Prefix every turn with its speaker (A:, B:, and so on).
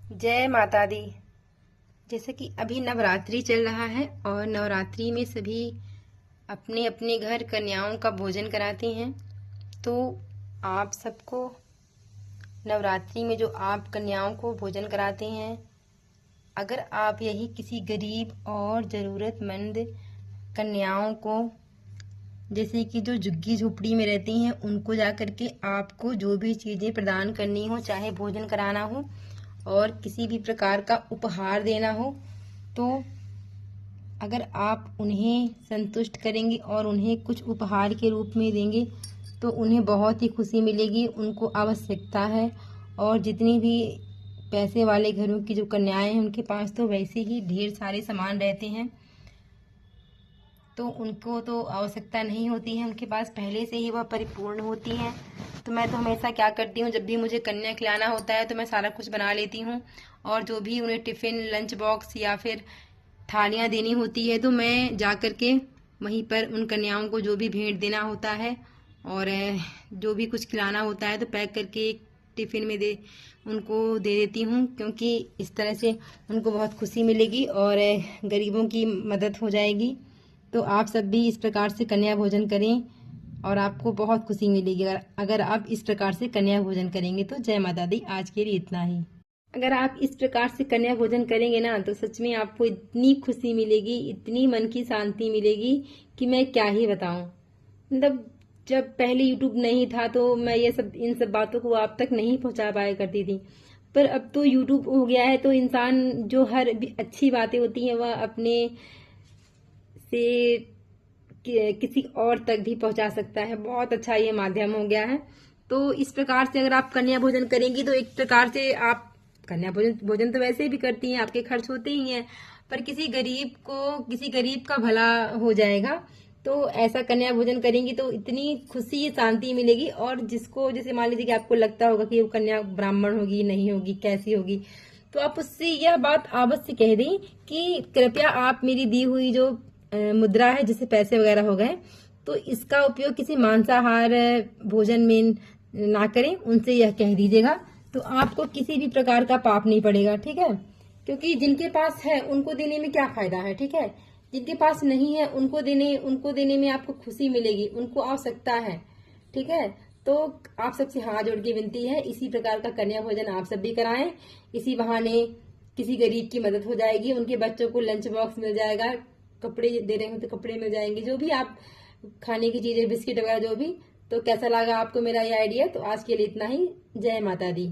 A: जय माता दी। जैसे कि अभी नवरात्रि चल रहा है और नवरात्रि में सभी अपने अपने घर कन्याओं का भोजन कराते हैं। तो आप सबको नवरात्रि में जो आप कन्याओं को भोजन कराते हैं, अगर आप यही किसी गरीब और ज़रूरतमंद कन्याओं को, जैसे कि जो झुग्गी झोपड़ी में रहती हैं, उनको जा करके आपको जो भी चीज़ें प्रदान करनी हो, चाहे भोजन कराना हो और किसी भी प्रकार का उपहार देना हो, तो अगर आप उन्हें संतुष्ट करेंगे और उन्हें कुछ उपहार के रूप में देंगे तो उन्हें बहुत ही खुशी मिलेगी। उनको आवश्यकता है, और जितनी भी पैसे वाले घरों की जो कन्याएं हैं उनके पास तो वैसे ही ढेर सारे सामान रहते हैं, तो उनको तो आवश्यकता नहीं होती है, उनके पास पहले से ही वह परिपूर्ण होती हैं। तो मैं तो हमेशा क्या करती हूँ, जब भी मुझे कन्या खिलाना होता है तो मैं सारा कुछ बना लेती हूँ, और जो भी उन्हें टिफ़िन, लंच बॉक्स या फिर थालियाँ देनी होती है तो मैं जा कर के वहीं पर उन कन्याओं को जो भी भेंट देना होता है और जो भी कुछ खिलाना होता है तो पैक करके एक टिफ़िन में दे उनको दे देती हूँ, क्योंकि इस तरह से उनको बहुत खुशी मिलेगी और गरीबों की मदद हो जाएगी। तो आप सब भी इस प्रकार से कन्या भोजन करें और आपको बहुत खुशी मिलेगी। अगर अगर आप इस प्रकार से कन्या भोजन करेंगे तो जय माता दी। आज के लिए इतना ही। अगर आप इस प्रकार से कन्या भोजन करेंगे ना तो सच में आपको इतनी खुशी मिलेगी, इतनी मन की शांति मिलेगी कि मैं क्या ही बताऊं। मतलब जब पहले यूट्यूब नहीं था तो मैं ये सब इन सब बातों को आप तक नहीं पहुंचा पाया करती थी, पर अब तो यूट्यूब हो गया है तो इंसान जो हर भी अच्छी बातें होती हैं वह अपने से किसी और तक भी पहुंचा सकता है। बहुत अच्छा ये माध्यम हो गया है। तो इस प्रकार से अगर आप कन्या भोजन करेंगी तो एक प्रकार से आप कन्या भोजन भोजन तो वैसे भी करती हैं, आपके खर्च होते ही हैं, पर किसी गरीब का भला हो जाएगा। तो ऐसा कन्या भोजन करेंगी तो इतनी खुशी शांति मिलेगी। और जिसको, जैसे मान लीजिए कि आपको लगता होगा कि वो कन्या ब्राह्मण होगी, नहीं होगी, कैसी होगी, तो आप उससे यह बात अवश्य कह दें कि कृपया आप मेरी दी हुई जो मुद्रा है, जिससे पैसे वगैरह हो गए, तो इसका उपयोग किसी मांसाहार भोजन में ना करें, उनसे यह कह दीजिएगा। तो आपको किसी भी प्रकार का पाप नहीं पड़ेगा, ठीक है। क्योंकि जिनके पास है उनको देने में क्या फायदा है, ठीक है। जिनके पास नहीं है उनको देने में आपको खुशी मिलेगी, उनको आवश्यकता है, ठीक है। तो आप सबसे हाथ जोड़ के विनती है, इसी प्रकार का कन्या भोजन आप सब भी कराएं। इसी बहाने किसी गरीब की मदद हो जाएगी, उनके बच्चों को लंच बॉक्स मिल जाएगा, कपड़े दे रहे हो तो कपड़े मिल जाएंगे, जो भी आप खाने की चीजें, बिस्किट वगैरह जो भी। तो कैसा लगा आपको मेरा ये आइडिया? तो आज के लिए इतना ही। जय माता दी।